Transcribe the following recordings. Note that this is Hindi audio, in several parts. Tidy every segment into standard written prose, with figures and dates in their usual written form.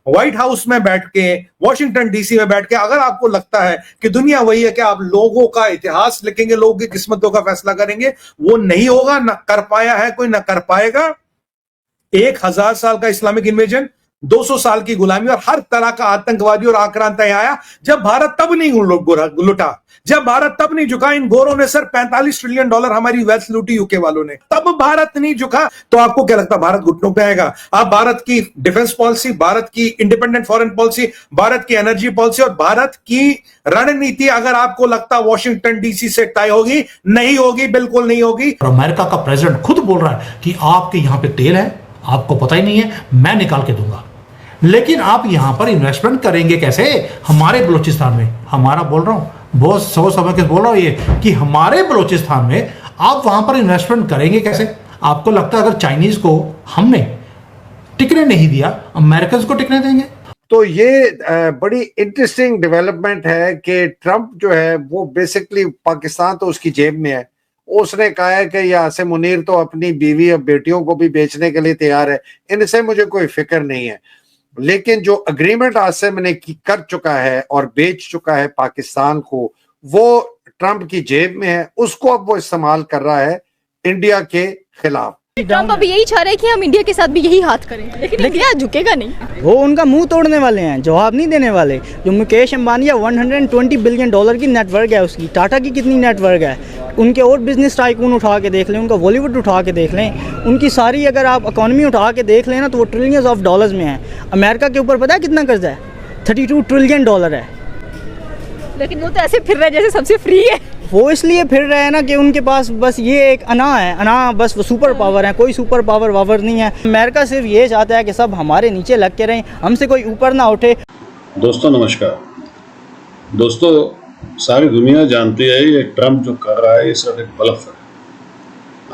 व्हाइट हाउस में बैठ के, वॉशिंगटन डीसी में बैठ के अगर आपको लगता है कि दुनिया वही है कि आप लोगों का इतिहास लिखेंगे, लोगों की किस्मतों का फैसला करेंगे, वो नहीं होगा। ना कर पाया है कोई, ना कर पाएगा। 1000 साल का इस्लामिक इन्वेजन, 200 साल की गुलामी और हर तरह का आतंकवादी और आक्रांता आया, जब भारत तब नहीं लुटा, जब भारत तब नहीं झुका। इन गोरों ने सर $45 ट्रिलियन हमारी वेल्थ लूटी यूके वालों ने, तब भारत नहीं झुका। तो आपको क्या लगता है भारत घुटनों पे आएगा? आप भारत की डिफेंस पॉलिसी, भारत की इंडिपेंडेंट फॉरेन पॉलिसी, भारत की एनर्जी पॉलिसी और भारत की रणनीति अगर आपको लगता वॉशिंगटन डीसी से तय होगी, नहीं होगी, बिल्कुल नहीं होगी। अमेरिका का प्रेसिडेंट खुद बोल रहा है कि आपके यहां पे तेल है, आपको पता ही नहीं है, मैं निकाल के दूंगा। लेकिन आप यहां पर इन्वेस्टमेंट करेंगे कैसे? हमारे बलूचिस्तान में, हमारा बोल रहा हूं, बहुत सोच समझ के बोल रहा हूं ये कि हमारे बलूचिस्तान में आप वहां पर इन्वेस्टमेंट करेंगे कैसे? आपको लगता है अगर चाइनीज को हमने टिकने नहीं दिया, अमेरिकन को टिकने देंगे? तो ये बड़ी इंटरेस्टिंग डेवलपमेंट है कि ट्रंप जो है वो बेसिकली पाकिस्तान तो उसकी जेब में है। उसने कहा है कि यासिर मुनीर तो अपनी बीवी और बेटियों को भी बेचने के लिए तैयार है, इनसे मुझे कोई फिक्र नहीं है। लेकिन जो अग्रीमेंट आसिम ने कर चुका है और बेच चुका है पाकिस्तान को, वो ट्रंप की जेब में है, उसको अब वो इस्तेमाल कर रहा है इंडिया के खिलाफ। ट्रंप अभी यही चाह रहे हैं कि हम इंडिया के साथ भी यही हाथ करें, लेकिन इंडिया झुकेगा नहीं। वो उनका मुंह तोड़ने वाले हैं, जवाब नहीं देने वाले। जो मुकेश अंबानी है, $120 बिलियन की नेटवर्क है उसकी, टाटा की कितनी नेटवर्क है, उनके और बिजनेस टाइकून उठा के देख लें, उनका बॉलीवुड उठा के देख लें, उनकी सारी अगर आप इकोनॉमी उठा के देख लें ना तो वो ट्रिलियंस ऑफ डॉलर्स में है। अमेरिका के ऊपर पता है कितना कर्जा है? $32 ट्रिलियन है। लेकिन वो तो ऐसे फिर रहे जैसे सबसे फ्री है। वो इसलिए फिर रहे हैं ना कि उनके पास बस ये एक अना है, अना बस वो सुपर पावर है, कोई सुपर पावर वावर नहीं है। अमेरिका सिर्फ ये चाहता है कि सब हमारे नीचे लग के रहें, हमसे कोई ऊपर ना उठे। दोस्तों नमस्कार। दोस्तों सारी दुनिया जानती है ये ट्रंप जो कर रहा है ये सिर्फ एक ब्लफ है।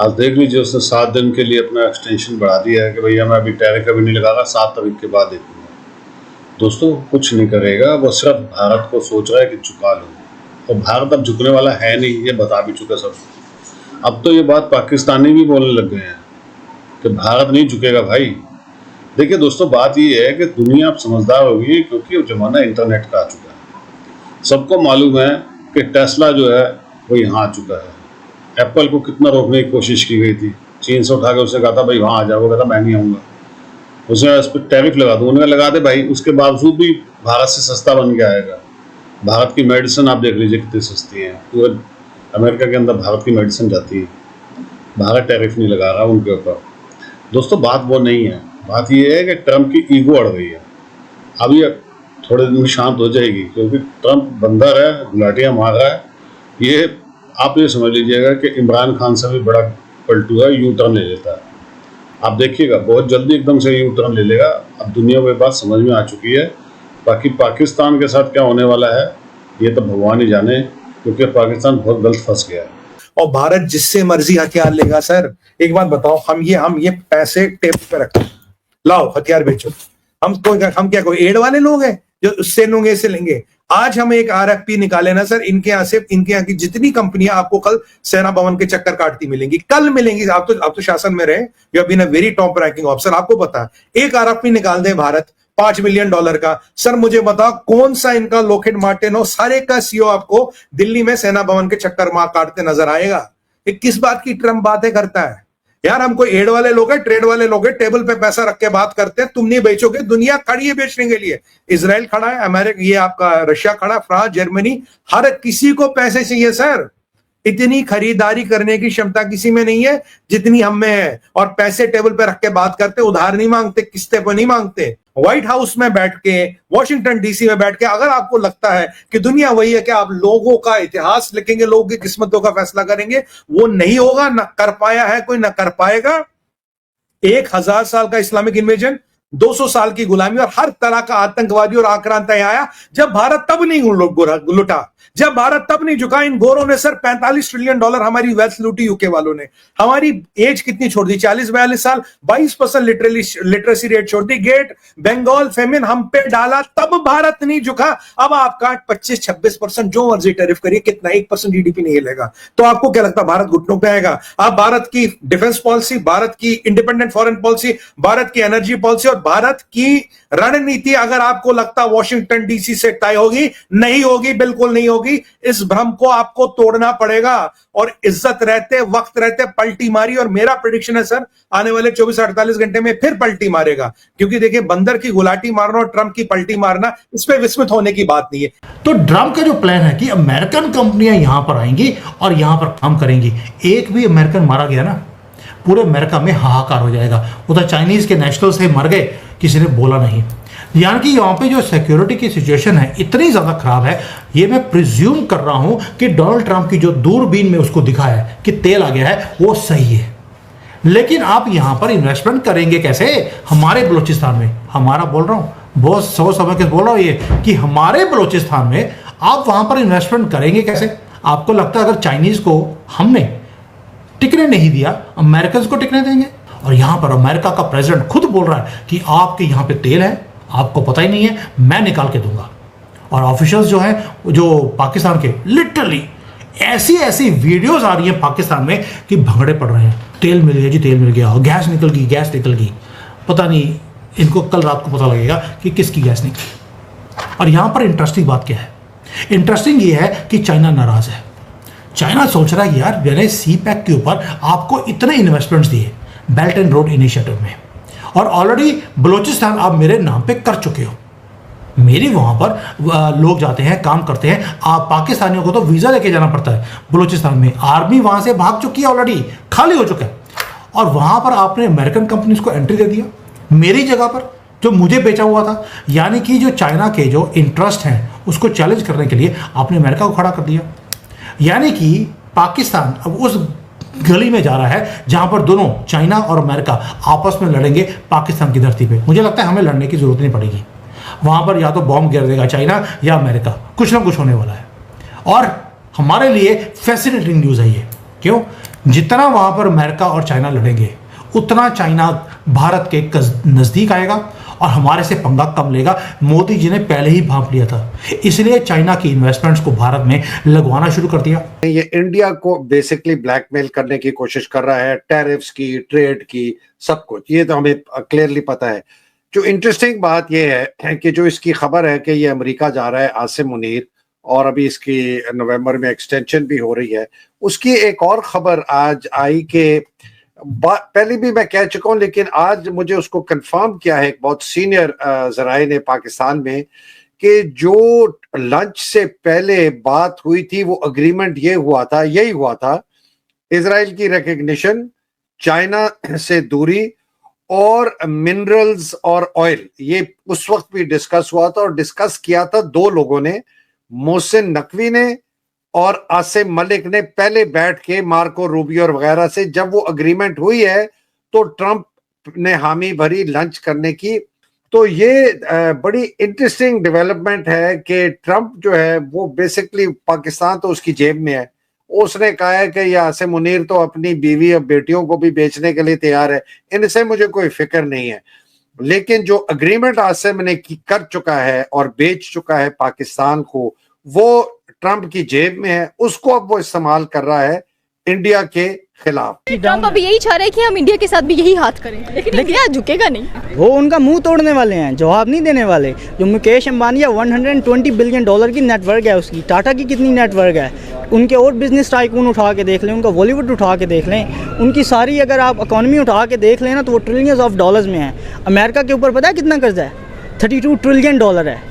आज देख लीजिए उसने 7 दिन के लिए अपना एक्सटेंशन बढ़ा दिया है कि भैया मैं अभी टैरिफ कभी नहीं लगागा, 7 तारीख के बाद देखूंगा। दोस्तों कुछ नहीं करेगा, वो सिर्फ भारत को सोच रहा है कि चुका लो, और भारत अब झुकने वाला है नहीं, ये बता भी चुका सब। अब तो ये बात पाकिस्तानी भी बोलने लग गए हैं कि भारत नहीं झुकेगा भाई। देखिए दोस्तों बात ये है कि दुनिया अब समझदार होगी, क्योंकि अब जमाना इंटरनेट का आ चुका है। सबको मालूम है कि टेस्ला जो है वो यहाँ आ चुका है। एप्पल को कितना रोकने की कोशिश की गई थी, चीन से उठा के उसने कहा था भाई वहाँ आ जाओ, कहता मैं नहीं आऊँगा। उसने उस पर टैरिफ लगा दो, उन्होंने लगा दे भाई, उसके बावजूद भी भारत से सस्ता बन के आएगा। भारत की मेडिसिन आप देख लीजिए कितनी सस्ती है, पूरे अमेरिका के अंदर भारत की मेडिसिन जाती है, भारत टैरिफ नहीं लगा रहा उनके ऊपर। दोस्तों बात वो नहीं है, बात ये है कि ट्रंप की ईगो अड़ गई है। अब ये थोड़े दिन में शांत हो जाएगी, क्योंकि ट्रंप बंदर है, गुलाटियाँ मार रहा है। ये आप ये समझ लीजिएगा कि इमरान खान से भी बड़ा पलटू है, यू टर्न ले लेता है। आप देखिएगा बहुत जल्दी एकदम से यू टर्न ले लेगा। अब दुनिया को ये बात समझ में आ चुकी है। बाकी पाकिस्तान के साथ क्या होने वाला है ये तो भगवान ही जाने, क्योंकि पाकिस्तान बहुत गलत फंस गया है। और भारत जिससे मर्जी हथियार लेगा। सर एक बात बताओ, हम ये पैसे टेबल पे रखते हैं, लाओ हथियार बेचो। हम क्या कोई एड वाले लोग हैं जो उससे लेंगे इससे लेंगे? आज हम एक आरएफपी निकाले ना सर, इनके यहाँ की जितनी कंपनियां आपको कल सेना भवन के चक्कर काटती मिलेंगी, कल मिलेंगी। आप तो शासन में रहे, you have been a very top ranking officer, आपको पता है। एक आरएफपी निकाल दे भारत $5 मिलियन का। सर मुझे बताओ कौन सा इनका लॉकहीड मार्टिन हो, सारे का सीईओ आपको दिल्ली में सेना भवन के चक्कर मार काटते नजर आएगा। ये किस बात की ट्रंप बातें करता है यार? हम कोई एड वाले लोग हैं, ट्रेड वाले लोग हैं, टेबल पे पैसा रख के बात करते हैं। तुम नहीं बेचोगे, दुनिया खड़ी है बेचने के लिए। इजराइल खड़ा है, अमेरिका, ये आपका रशिया खड़ा, फ्रांस, जर्मनी, हर किसी को पैसे चाहिए सर। इतनी खरीदारी करने की क्षमता किसी में नहीं है जितनी हम में है। और पैसे टेबल पे रख के बात करते, उधार नहीं मांगते, किस्ते पर नहीं मांगते। व्हाइट हाउस में बैठ के, वॉशिंगटन डीसी में बैठ के अगर आपको लगता है कि दुनिया वही है कि आप लोगों का इतिहास लिखेंगे, लोगों की किस्मतों का फैसला करेंगे, वो नहीं होगा। ना कर पाया है कोई, ना कर पाएगा। 1000 साल का इस्लामिक इन्वेजन, 200 साल की गुलामी और हर तरह का आतंकवादी और आक्रांता आया, जब भारत तब नहीं लुटा, जब भारत तब नहीं झुका। इन गोरों ने सर $45 ट्रिलियन हमारी वेल्थ लूटी यूके वालों ने। हमारी एज कितनी छोड़ दी? 40-42 साल, 22% लिटरेसी रेट छोड़ दी। गेट बंगाल फेमिन हम पे डाला, तब भारत नहीं झुका। अब आपका 25-26% जो मर्जी टैरिफ करिए, कितना 1% जीडीपी नहीं हिलेगा। तो आपको क्या लगता है भारत घुटनों पे आएगा? आप भारत की डिफेंस पॉलिसी, भारत की इंडिपेंडेंट फॉरेन पॉलिसी, भारत की एनर्जी पॉलिसी और भारत की रणनीति अगर आपको लगता वॉशिंगटन डीसी से तय होगी, नहीं होगी, बिल्कुल नहीं होगी। इस भ्रम को आपको तोड़ना पड़ेगा और इज्जत रहते वक्त रहते पलटी मारी। और मेरा प्रेडिक्शन है सर, आने वाले 24-48 घंटे में फिर पलटी मारेगा, क्योंकि देखिए बंदर की गुलाटी मारना और ट्रंप की पलटी मारना, इस पे विस्मित होने की बात नहीं है। तो ट्रंप का जो प्लान है कि अमेरिकन कंपनियां यहां पर आएंगी और यहां पर काम करेंगी, एक भी अमेरिकन मारा गया ना, पूरे अमेरिका में हाहाकार हो जाएगा। उधर चाइनीज के नेशनल से मर गए, किसी ने बोला नहीं। यानी कि यहाँ पे जो सिक्योरिटी की सिचुएशन है इतनी ज़्यादा खराब है, ये मैं प्रिज्यूम कर रहा हूँ कि डोनाल्ड ट्रंप की जो दूरबीन में उसको दिखा है कि तेल आ गया है, वो सही है। लेकिन आप यहाँ पर इन्वेस्टमेंट करेंगे कैसे? हमारे बलूचिस्तान में, हमारा बोल रहा हूँ, बहुत सोच समझ के बोल रहा हूँ ये कि हमारे बलूचिस्तान में आप वहाँ पर इन्वेस्टमेंट करेंगे कैसे? आपको लगता है अगर चाइनीज़ को हमने टिकने नहीं दिया, अमेरिकन को टिकने देंगे? और यहाँ पर अमेरिका का प्रेसिडेंट खुद बोल रहा है कि आपके यहाँ पे तेल है, आपको पता ही नहीं है, मैं निकाल के दूंगा। और ऑफिशियल्स जो हैं, जो पाकिस्तान के, लिटरली ऐसी ऐसी वीडियोस आ रही हैं पाकिस्तान में कि भंगड़े पड़ रहे हैं। तेल मिल गया जी, तेल मिल गया, गैस निकल गई, गैस निकल गई। पता नहीं, इनको कल रात को पता लगेगा कि किसकी गैस निकली। और यहाँ पर इंटरेस्टिंग बात क्या है? इंटरेस्टिंग ये है कि चाइना नाराज है। चाइना सोच रहा है कि यार मैंने सी पैक के ऊपर आपको इतने इन्वेस्टमेंट्स दिए बेल्ट एंड रोड इनिशिएटिव में, और ऑलरेडी बलूचिस्तान आप मेरे नाम पे कर चुके हो। मेरी वहाँ पर लोग जाते हैं, काम करते हैं। आप पाकिस्तानियों को तो वीज़ा लेके जाना पड़ता है बलूचिस्तान में। आर्मी वहाँ से भाग चुकी है, ऑलरेडी खाली हो चुका है। और वहाँ पर आपने अमेरिकन कंपनीज को एंट्री दे दिया मेरी जगह पर, जो मुझे बेचा हुआ था। यानी कि जो चाइना के जो इंटरेस्ट हैं उसको चैलेंज करने के लिए आपने अमेरिका को खड़ा कर दिया। यानी कि पाकिस्तान अब उस गली में जा रहा है जहां पर दोनों, चाइना और अमेरिका, आपस में लड़ेंगे पाकिस्तान की धरती पे। मुझे लगता है हमें लड़ने की जरूरत नहीं पड़ेगी। वहां पर या तो बॉम्ब गिर देगा चाइना या अमेरिका, कुछ ना कुछ होने वाला है। और हमारे लिए फैसिनेटिंग न्यूज़ है ये। क्यों? जितना वहां पर अमेरिका और चाइना लड़ेंगे, उतना चाइना भारत के नज़दीक आएगा और हमारे से पंगा कम लेगा। मोदी जी ने पहले ही भांप लिया था, इसलिए चाइना की इन्वेस्टमेंट्स को भारत में लगवाना शुरू कर दिया। ये इंडिया को बेसिकली ब्लैकमेल करने की कोशिश कर रहा है, टैरिफ्स की, ट्रेड की, सब कुछ। ये तो हमें क्लियरली पता है। जो इंटरेस्टिंग बात यह है कि जो इसकी खबर है कि ये अमेरिका जा रहा है आसिम मुनीर, और अभी इसकी नवंबर में एक्सटेंशन भी हो रही है। उसकी एक और खबर आज आई कि पहले भी मैं कह चुका हूं, लेकिन आज मुझे उसको कंफर्म किया है एक बहुत सीनियर जराए ने पाकिस्तान में, कि जो लंच से पहले बात हुई थी वो अग्रीमेंट यही हुआ था, इजराइल की रिकग्निशन, चाइना से दूरी और मिनरल्स और ऑयल। ये उस वक्त भी डिस्कस हुआ था, और डिस्कस किया था दो लोगों ने, मोहसिन नकवी ने और आसिम मलिक ने, पहले बैठ के मार्को रूबियो और वगैरह से। जब वो अग्रीमेंट हुई है तो ट्रंप ने हामी भरी लंच करने की। तो ये बड़ी इंटरेस्टिंग डेवलपमेंट है कि ट्रंप जो है वो बेसिकली, पाकिस्तान तो उसकी जेब में है। उसने कहा है कि यह आसिम मुनीर तो अपनी बीवी और बेटियों को भी बेचने के लिए तैयार है, इनसे मुझे कोई फिक्र नहीं है। लेकिन जो अग्रीमेंट आसिम ने कर चुका है और बेच चुका है पाकिस्तान को, वो ट्रंप की जेब में है। उसको अब वो इस्तेमाल कर रहा है इंडिया के खिलाफ। ट्रंप अभी यही चाह रहे हैं कि हम इंडिया के साथ भी यही हाथ करें, लेकिन इंडिया झुकेगा नहीं। वो उनका मुंह तोड़ने वाले हैं, जवाब नहीं देने वाले। जो मुकेश अंबानी है, 120 बिलियन डॉलर की नेटवर्क है उसकी। टाटा की कितनी नेटवर्क है? उनके और बिजनेस टाइकून उठा के देख लें, उनका बॉलीवुड उठा के देख लें, उनकी सारी अगर आप इकॉनमी उठा के देख लें ना, तो वो ट्रिलियंस ऑफ डॉलर्स में है। अमेरिका के ऊपर पता है कितना कर्जा है? 32 ट्रिलियन डॉलर है।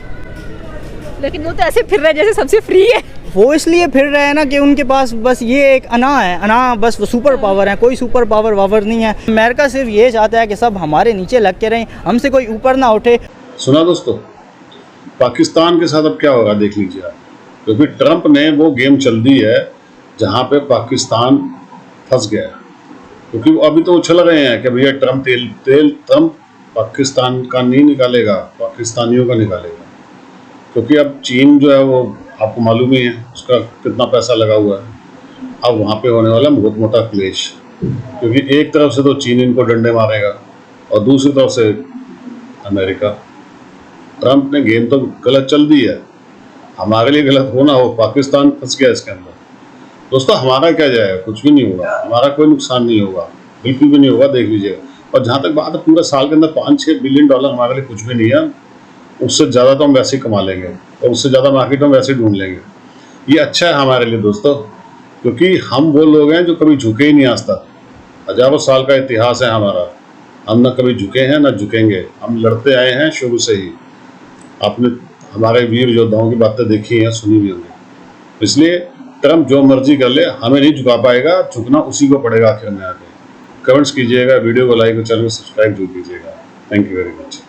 लेकिन वो तो ऐसे फिर रहे जैसे सबसे फ्री है। वो इसलिए फिर रहे हैं ना कि उनके पास बस ये एक अना है, अना बस वो सुपर पावर है, कोई सुपर पावर वावर नहीं है। अमेरिका सिर्फ ये चाहता है कि सब हमारे नीचे लग के रहें, हमसे कोई ऊपर ना उठे। सुना दोस्तों, पाकिस्तान के साथ अब क्या होगा देख लीजिए आप, क्योंकि ट्रंप ने वो गेम चल दी है जहाँ पे पाकिस्तान फंस गया। क्योंकि अभी तो उछल रहे हैं कि भैया ट्रंप पाकिस्तान का नहीं निकालेगा, पाकिस्तानियों का निकालेगा। क्योंकि अब चीन जो है वो आपको मालूम ही है उसका कितना पैसा लगा हुआ है। अब वहाँ पे होने वाला बहुत मोटा क्लेश, क्योंकि एक तरफ से तो चीन इनको डंडे मारेगा और दूसरी तरफ से अमेरिका। ट्रंप ने गेम तो गलत चल दी है, हमारे लिए गलत होना हो, पाकिस्तान फंस गया इसके अंदर। दोस्तों हमारा क्या जाएगा, कुछ भी नहीं होगा, हमारा कोई नुकसान नहीं होगा, बिल्कुल भी नहीं होगा। देख लीजिएगा और जहाँ तक बात है पूरे साल के अंदर 5-6 बिलियन डॉलर हमारे लिए कुछ भी नहीं है, उससे ज़्यादा तो हम वैसे ही कमा लेंगे और उससे ज़्यादा मार्केट हम वैसे ही ढूंढ लेंगे। ये अच्छा है हमारे लिए दोस्तों, क्योंकि हम वो लोग हैं जो कभी झुके ही नहीं आज तक। हजारों साल का इतिहास है हमारा, हम ना कभी झुके हैं ना झुकेंगे, हम लड़ते आए हैं शुरू से ही। आपने हमारे वीर योद्धाओं की बातें देखी हैं, सुनी भी होंगी। इसलिए ट्रम्प जो मर्जी कर ले, हमें नहीं झुका पाएगा, झुकना उसी को पड़ेगा आखिर में आके। कमेंट्स कीजिएगा, वीडियो को लाइक और चैनल को सब्सक्राइब जरूर कीजिएगा। Thank you very much.